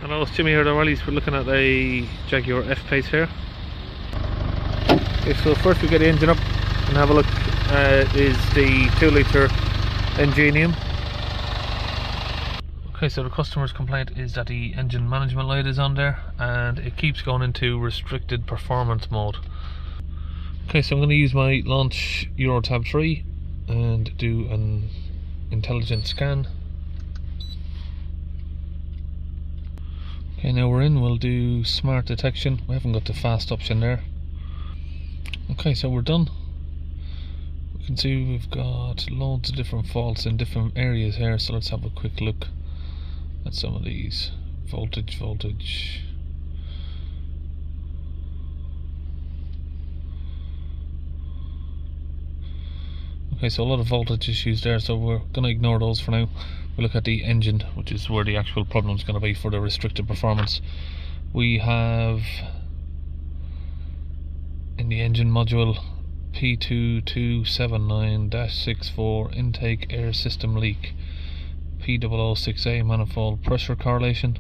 Hello, it's Jimmy here at O'Reilly's. We're looking at a Jaguar F-Pace here. Okay, so first we get the engine up and have a look. Is the 2-litre Ingenium. Okay, so the customer's complaint is that the engine management light is on there and it keeps going into restricted performance mode. Okay, so I'm going to use my launch Euro Tab 3 and do an intelligent scan. Okay, now we're in, we'll do smart detection. We haven't got the fast option there. Okay, so we're done. We can see we've got loads of different faults in different areas here, so let's have a quick look at some of these. Voltage. Okay, so a lot of voltage issues there, so we're going to ignore those for now. We'll look at the engine, which is where the actual problem is going to be for the restricted performance. We have in the engine module P2279-64 intake air system leak, P006A manifold pressure correlation,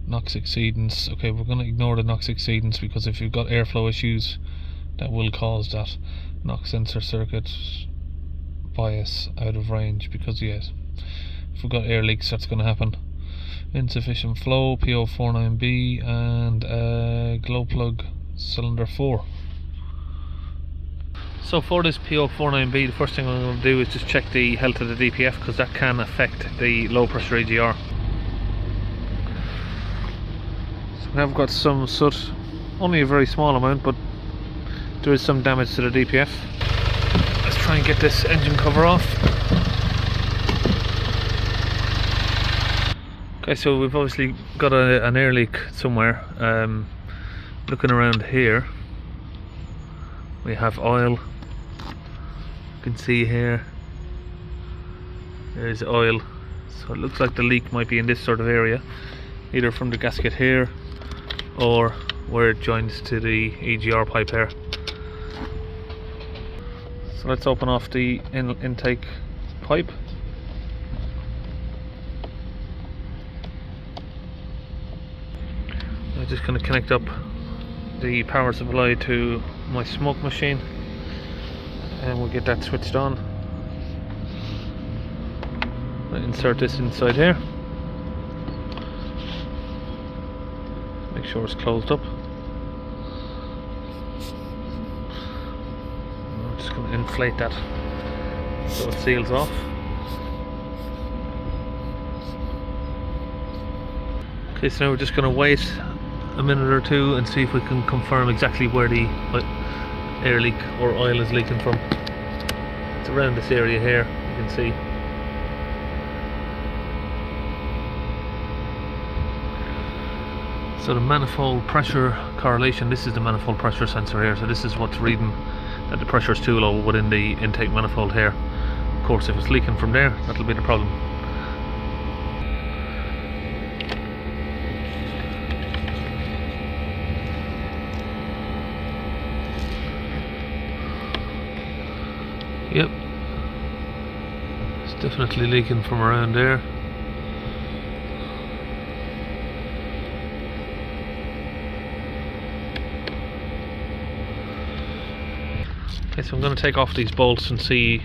Nox Exceedance. Okay, we're going to ignore the Nox Exceedance because if you've got airflow issues, that will cause that. Nox sensor circuit bias out of range, because yes, if we've got air leaks, that's going to happen. Insufficient flow, P049B, and glow plug cylinder 4. So for this P049B, the first thing I'm going to do is just check the health of the DPF, because that can affect the low pressure AGR. So we have got some soot, only a very small amount, but there is some damage to the DPF. Let's try and get this engine cover off. Okay, so we've obviously got an air leak somewhere. Looking around here, we have oil. You can see here, there's oil. So it looks like the leak might be in this sort of area, either from the gasket here or where it joins to the AGR pipe here. So let's open off the intake pipe. I'm just going to connect up the power supply to my smoke machine and we'll get that switched on. I'll insert this inside here. Make sure it's closed up. I'm just going to inflate that so it seals off. Okay, so now we're just going to wait a minute or two and see if we can confirm exactly where the air leak or oil is leaking from. It's around this area here, you can see. So the manifold pressure correlation, this is the manifold pressure sensor here, so this is what's reading that the pressure is too low within the intake manifold here. Of course, if it's leaking from there, that'll be the problem. Yep, it's definitely leaking from around there. Okay, so I'm going to take off these bolts and see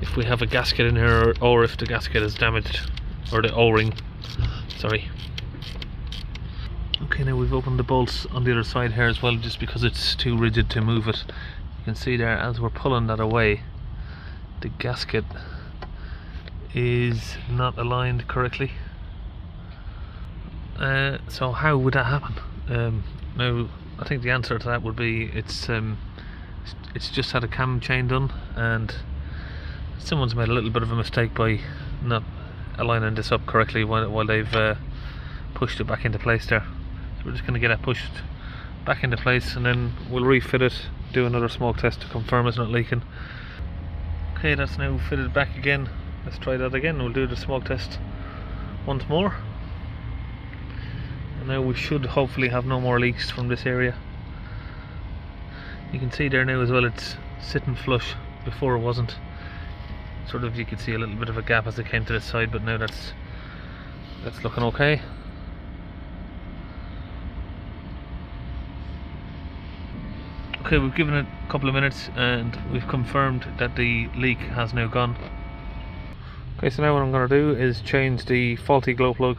if we have a gasket in here or if the gasket is damaged, or the O-ring, sorry. Okay, now we've opened the bolts on the other side here as well, just because it's too rigid to move it. You can see there, as we're pulling that away, the gasket is not aligned correctly. So how would that happen? Now I think the answer to that would be it's just had a cam chain done and someone's made a little bit of a mistake by not aligning this up correctly while they've pushed it back into place there. So we're just going to get it pushed back into place and then we'll refit it, do another smoke test to confirm it's not leaking. Okay, that's now fitted back again. Let's try that again. We'll do the smoke test once more. And now we should hopefully have no more leaks from this area. You can see there now as well, it's sitting flush. Before it wasn't. sort of, you could see a little bit of a gap as it came to this side, but now that's looking okay. Okay, we've given it a couple of minutes and we've confirmed that the leak has now gone. Okay, so now what I'm going to do is change the faulty glow plug.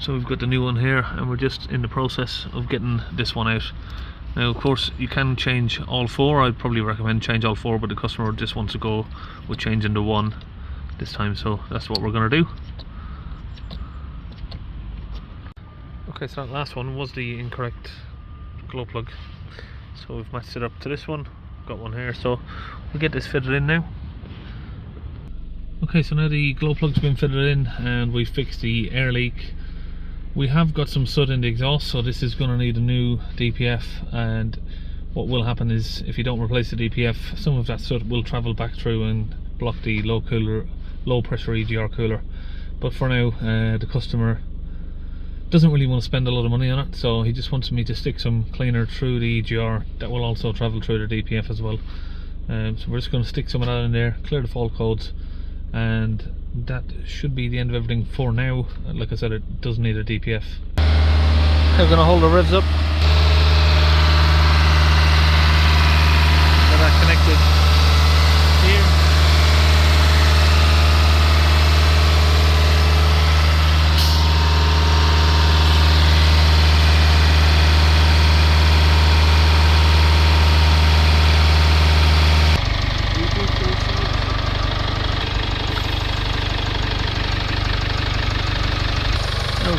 So we've got the new one here and we're just in the process of getting this one out. Now of course you can change all four. I'd probably recommend change all four, but the customer just wants to go with changing the one this time, so that's what we're going to do. Okay, so that last one was the incorrect glow plug, so we've matched it up to this one. Got one here, so we'll get this fitted in now. Okay, so now the glow plug's been fitted in and we fixed the air leak. We have got some soot in the exhaust, so this is going to need a new DPF, and what will happen is if you don't replace the DPF, some of that soot will travel back through and block the low pressure EGR cooler. But for now, the customer doesn't really want to spend a lot of money on it, so he just wants me to stick some cleaner through the EGR that will also travel through the DPF as well. So we're just going to stick some of that in there, clear the fault codes, and that should be the end of everything for now. Like I said, it does need a DPF. I'm going to hold the rivs up. Get that connected here.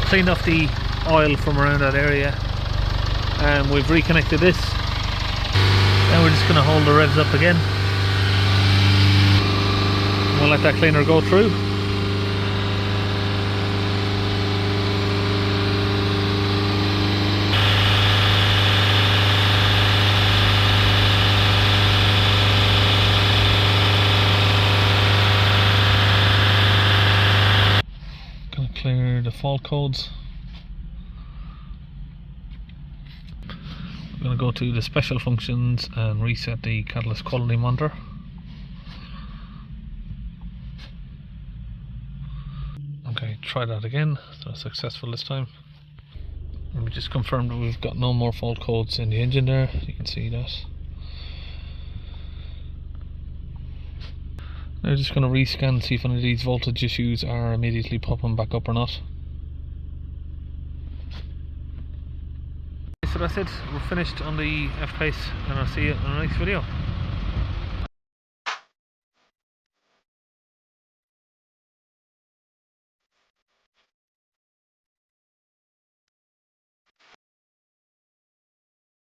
Cleaned off the oil from around that area and we've reconnected this. Now we're just going to hold the revs up again. We'll let that cleaner go through. Clear the fault codes. I'm going to go to the special functions and reset the catalyst quality monitor. Okay, try that again. So successful this time. And we just confirmed that we've got no more fault codes in the engine there. You can see that. Now I'm just going to rescan, see if any of these voltage issues are immediately popping back up or not. So that's it, we're finished on the F-Pace and I'll see you in the next video.